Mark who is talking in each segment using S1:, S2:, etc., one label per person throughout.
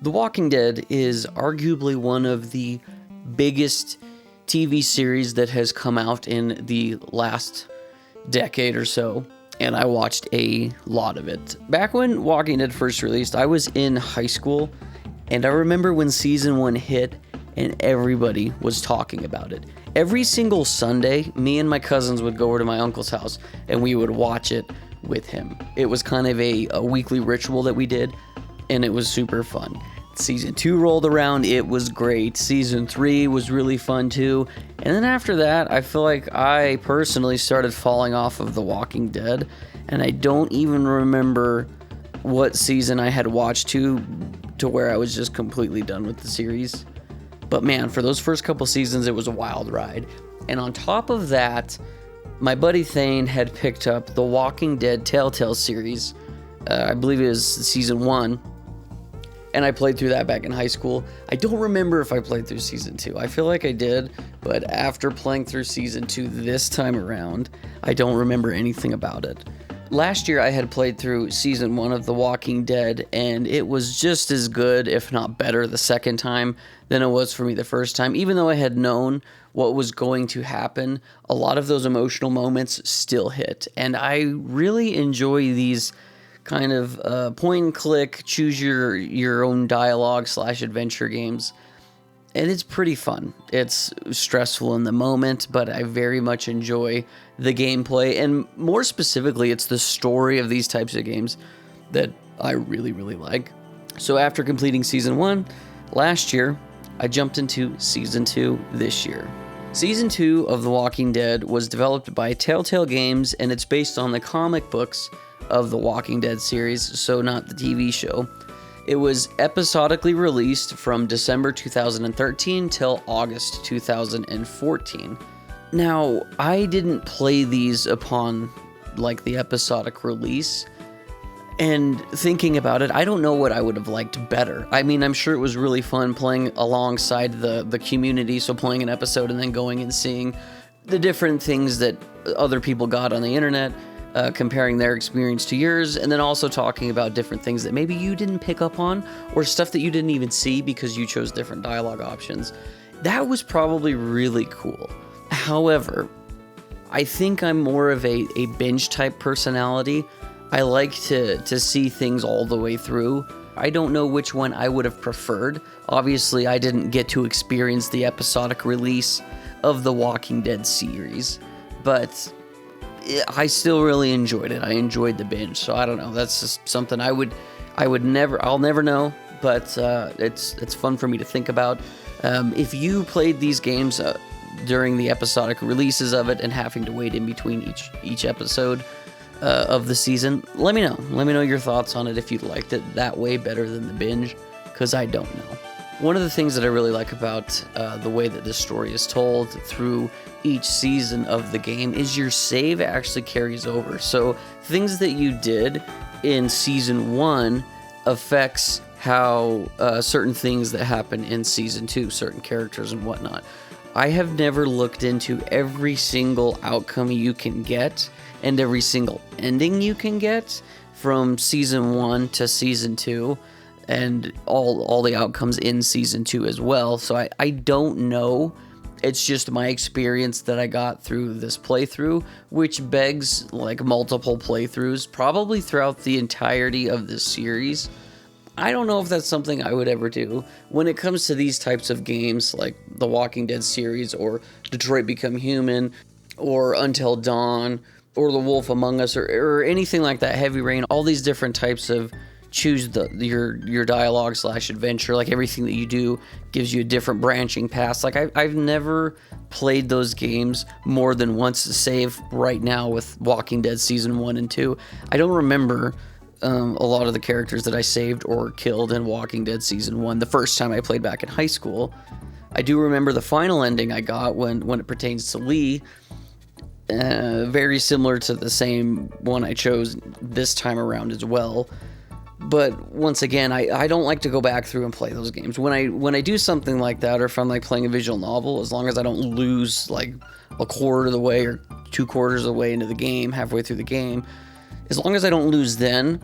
S1: The Walking Dead is arguably one of the biggest TV series that has come out in the last decade or so, and I watched a lot of it. Back when Walking Dead first released, I was in high school, and I remember when season 1 hit and everybody was talking about it. Every single Sunday, me and my cousins would go over to my uncle's house and we would watch it with him. It was kind of a weekly ritual that we did, and it was super fun. Season 2 rolled around, it was great. Season 3 was really fun too. And then after that, I feel like I personally started falling off of The Walking Dead, and I don't even remember what season I had watched to where I was just completely done with the series. But man, for those first couple seasons, it was a wild ride. And on top of that, my buddy Thane had picked up the Walking Dead Telltale series. I believe it was season 1. And I played through that back in high school. I don't remember if I played through season 2. I feel like I did, but after playing through season 2 this time around, I don't remember anything about it. Last year, I had played through season 1 of The Walking Dead, and it was just as good, if not better, the second time than it was for me the first time. Even though I had known what was going to happen, a lot of those emotional moments still hit. And I really enjoy these kind of point and click, choose your own dialogue / adventure games. And it's pretty fun. It's stressful in the moment, but I very much enjoy the gameplay. And more specifically, it's the story of these types of games that I really, really like. So after completing Season 1 last year, I jumped into Season 2 this year. Season 2 of The Walking Dead was developed by Telltale Games, and it's based on the comic books of the Walking Dead series, so not the TV show. It was episodically released from December 2013 till August 2014. Now, I didn't play these upon like the episodic release, and thinking about it, I don't know what I would have liked better. I mean, I'm sure it was really fun playing alongside the community, so playing an episode and then going and seeing the different things that other people got on the internet, comparing their experience to yours, and then also talking about different things that maybe you didn't pick up on, or stuff that you didn't even see because you chose different dialogue options. That was probably really cool. However, I think I'm more of a binge type personality. I like to see things all the way through. I don't know which one I would have preferred. Obviously, I didn't get to experience the episodic release of the Walking Dead series, but I still really enjoyed it. I enjoyed the binge, so I don't know. That's just something I'll never know, but it's fun for me to think about. If you played these games during the episodic releases of it and having to wait in between each episode of the season, let me know. Let me know your thoughts on it if you liked it that way better than the binge, because I don't know. One of the things that I really like about the way that this story is told through each season of the game is your save actually carries over. So things that you did in season 1 affects how certain things that happen in season 2, certain characters and whatnot. I have never looked into every single outcome you can get and every single ending you can get from season 1 to season 2. And all the outcomes in season 2 as well. So I don't know. It's just my experience that I got through this playthrough, which begs like multiple playthroughs, probably throughout the entirety of this series. I don't know if that's something I would ever do. When it comes to these types of games, like the Walking Dead series, or Detroit Become Human, or Until Dawn, or The Wolf Among Us, or anything like that, Heavy Rain, all these different types of choose your dialogue / adventure, like everything that you do gives you a different branching path. Like I've never played those games more than once, save right now with Walking Dead season 1 and 2. I don't remember a lot of the characters that I saved or killed in Walking Dead season 1 the first time I played back in high school. I do remember the final ending I got when it pertains to Lee, very similar to the same one I chose this time around as well. But once again, I don't like to go back through and play those games. When I do something like that, or if I'm like playing a visual novel, as long as I don't lose like a quarter of the way or 3/4 of the way into the game, halfway through the game, as long as I don't lose then,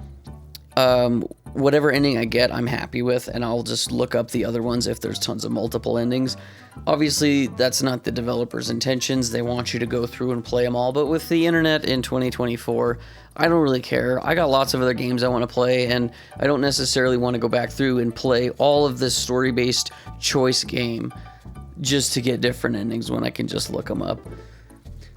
S1: Whatever ending I get, I'm happy with, and I'll just look up the other ones if there's tons of multiple endings. Obviously, that's not the developer's intentions. They want you to go through and play them all, but with the internet in 2024, I don't really care. I got lots of other games I want to play, and I don't necessarily want to go back through and play all of this story-based choice game just to get different endings when I can just look them up.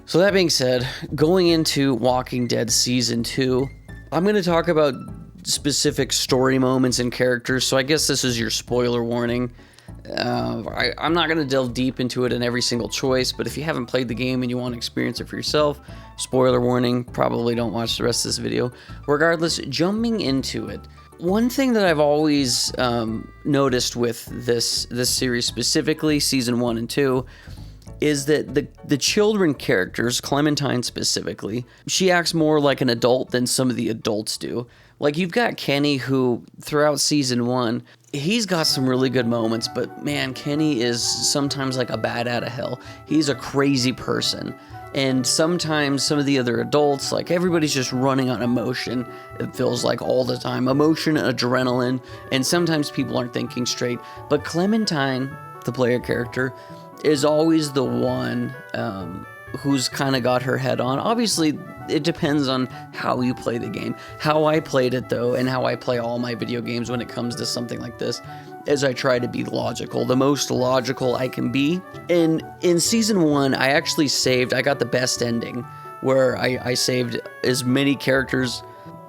S1: So that being said, going into Walking Dead Season 2, I'm going to talk about specific story moments and characters, so I guess this is your spoiler warning. I'm not going to delve deep into it in every single choice, but if you haven't played the game and you want to experience it for yourself, spoiler warning, probably don't watch the rest of this video. Regardless, jumping into it, one thing that I've always noticed with this series, specifically Season 1 and 2, is that the children characters, Clementine specifically, she acts more like an adult than some of the adults do. Like, you've got Kenny, who throughout Season 1, he's got some really good moments, but man, Kenny is sometimes like a bat out of hell. He's a crazy person. And sometimes some of the other adults, like, everybody's just running on emotion, it feels like, all the time. Emotion, adrenaline, and sometimes people aren't thinking straight. But Clementine, the player character, is always the one who's kind of got her head on. Obviously, it depends on how you play the game. How I played it, though, and how I play all my video games when it comes to something like this, is I try to be logical, the most logical I can be. And in Season 1, I actually saved, I got the best ending, where I saved as many characters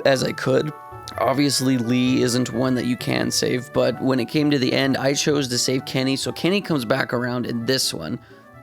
S1: as I could. Obviously, Lee isn't one that you can save, but when it came to the end, I chose to save Kenny, so Kenny comes back around in this one.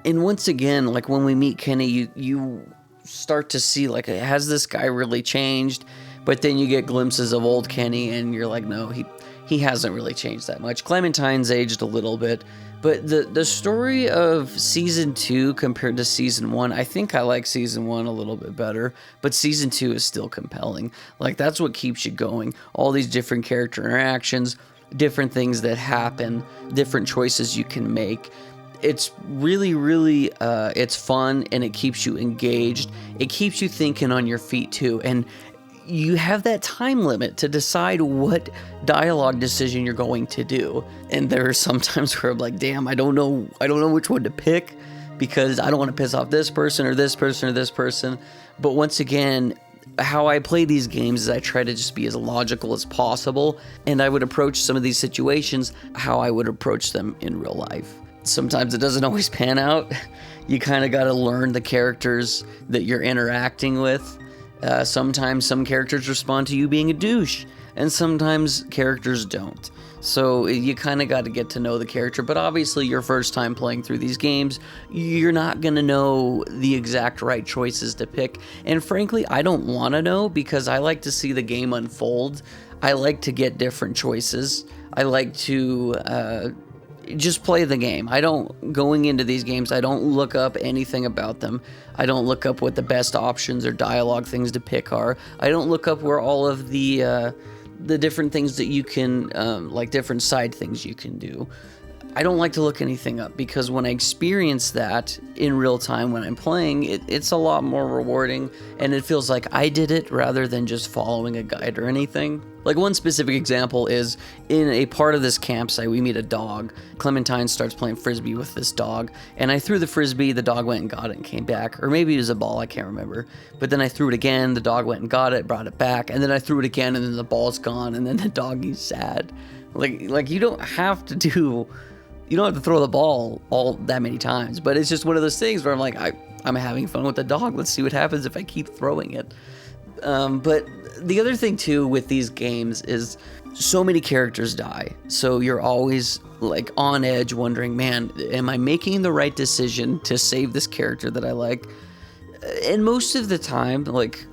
S1: And once again, like, when we meet Kenny, you start to see, like, has this guy really changed? But then you get glimpses of old Kenny, and you're like, no, he hasn't really changed that much. Clementine's aged a little bit, but the story of Season 2 compared to Season 1, I think I like Season 1 a little bit better, but Season 2 is still compelling. Like, that's what keeps you going. All these different character interactions, different things that happen, different choices you can make. It's really, really, it's fun, and it keeps you engaged. It keeps you thinking on your feet, too, and you have that time limit to decide what dialogue decision you're going to do. And there are some times where I'm like, damn, I don't know which one to pick, because I don't want to piss off this person or this person or this person. But once again, how I play these games is I try to just be as logical as possible, and I would approach some of these situations how I would approach them in real life. Sometimes it doesn't always pan out. You kind of got to learn the characters that you're interacting with. Sometimes some characters respond to you being a douche, and sometimes characters don't. So you kind of got to get to know the character, but obviously your first time playing through these games, you're not going to know the exact right choices to pick. And frankly, I don't want to know, because I like to see the game unfold. I like to get different choices. I like to just play the game. Going into these games, I don't look up anything about them. I don't look up what the best options or dialogue things to pick are. I don't look up where all of the different things that you can, like different side things you can do. I don't like to look anything up, because when I experience that in real time when I'm playing, it's a lot more rewarding, and it feels like I did it rather than just following a guide or anything. Like, one specific example is in a part of this campsite, we meet a dog. Clementine starts playing frisbee with this dog, and I threw the frisbee, the dog went and got it and came back. Or maybe it was a ball, I can't remember. But then I threw it again, the dog went and got it, brought it back, and then I threw it again, and then the ball's gone, and then the doggy's sad. Like you don't have to throw the ball all that many times, but it's just one of those things where I'm like, I'm having fun with the dog. Let's see what happens if I keep throwing it. But the other thing too with these games is so many characters die. So you're always like on edge wondering, man, am I making the right decision to save this character that I like? And most of the time, like,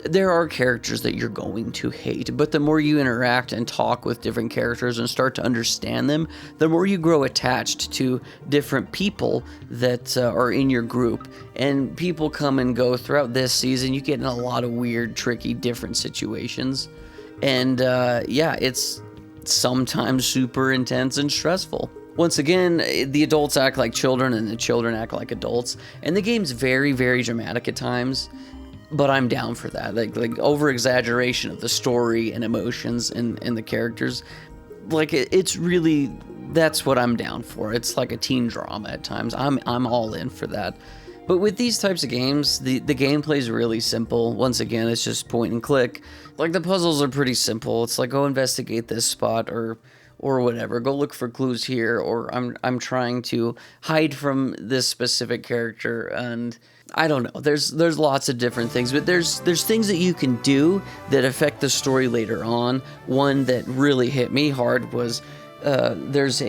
S1: there are characters that you're going to hate, but the more you interact and talk with different characters and start to understand them, the more you grow attached to different people that are in your group. And people come and go throughout this season. You get in a lot of weird, tricky, different situations. And yeah, it's sometimes super intense and stressful. Once again, the adults act like children and the children act like adults. And the game's very, very dramatic at times. but I'm down for that. Like over exaggeration of the story and emotions and the characters. Like it's really, that's what I'm down for. It's like a teen drama at times. I'm all in for that. But with these types of games, the gameplay is really simple. Once again, it's just point and click. Like the puzzles are pretty simple. It's like, go investigate this spot or whatever. Go look for clues here, or I'm trying to hide from this specific character, and I don't know. There's lots of different things, but there's things that you can do that affect the story later on. One that really hit me hard was there's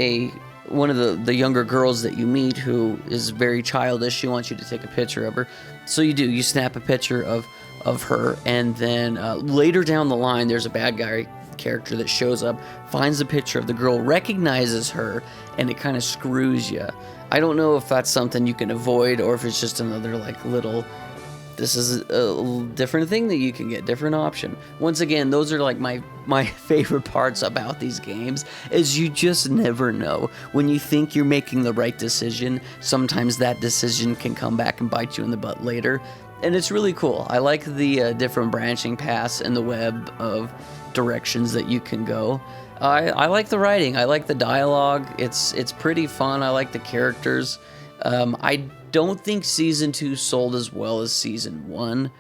S1: one of the younger girls that you meet who is very childish. She wants you to take a picture of her. So you snap a picture of her, and then later down the line, there's a bad guy character that shows up, finds a picture of the girl, recognizes her, and it kind of screws you. I don't know if that's something you can avoid, or if it's just another like little, this is a different thing that you can get, different option. Once again, those are like my favorite parts about these games, is you just never know. When you think you're making the right decision, sometimes that decision can come back and bite you in the butt later. And it's really cool. I like the different branching paths in the web of directions that you can go. I like the writing. I like the dialogue. It's pretty fun. I like the characters. I don't think Season 2 sold as well as Season 1.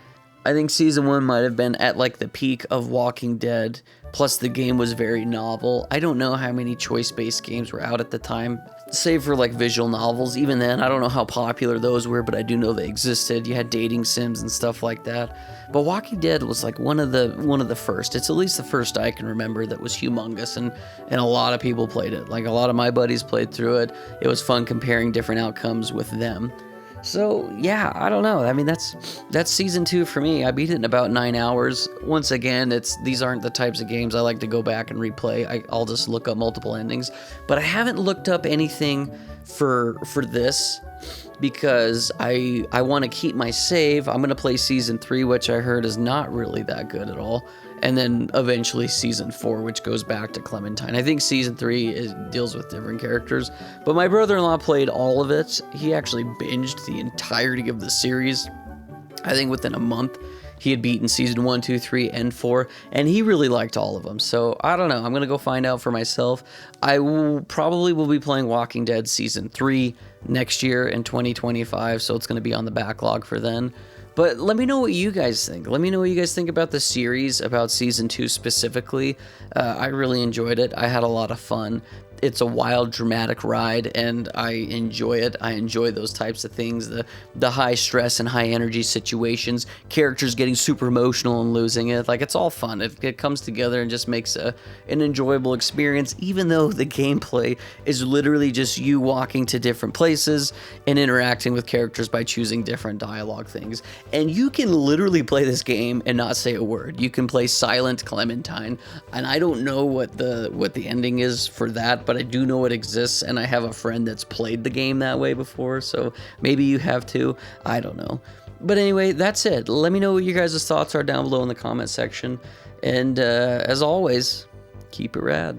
S1: I think Season 1 might have been at like the peak of Walking Dead, plus the game was very novel. I don't know how many choice-based games were out at the time, save for like visual novels. Even then, I don't know how popular those were, but I do know they existed. You had dating sims and stuff like that. But Walking Dead was like one of the first. It's at least the first I can remember that was humongous, and a lot of people played it. Like a lot of my buddies played through it. It was fun comparing different outcomes with them. So yeah, I don't know. I mean, that's Season 2 for me. I beat it in about 9 hours. Once again, these aren't the types of games I like to go back and replay. I'll just look up multiple endings. But I haven't looked up anything for this because I want to keep my save. I'm going to play Season 3, which I heard is not really that good at all. And then eventually Season 4, which goes back to Clementine. I think Season 3 deals with different characters. But my brother-in-law played all of it. He actually binged the entirety of the series. I think within a month, he had beaten Season 1, 2, 3, and 4. And he really liked all of them. So, I don't know. I'm going to go find out for myself. I probably will be playing Walking Dead Season 3 next year in 2025. So, it's going to be on the backlog for then. But let me know what you guys think. Let me know what you guys think about the series, about Season 2 specifically. I really enjoyed it. I had a lot of fun. It's a wild, dramatic ride, and I enjoy it. I enjoy those types of things, the high stress and high energy situations, characters getting super emotional and losing it. Like, it's all fun. It comes together and just makes an enjoyable experience, even though the gameplay is literally just you walking to different places and interacting with characters by choosing different dialogue things. And you can literally play this game and not say a word. You can play Silent Clementine, and I don't know what the ending is for that, but I do know it exists, and I have a friend that's played the game that way before, so maybe you have too. I don't know. But anyway, that's it. Let me know what your guys' thoughts are down below in the comment section, and as always, keep it rad.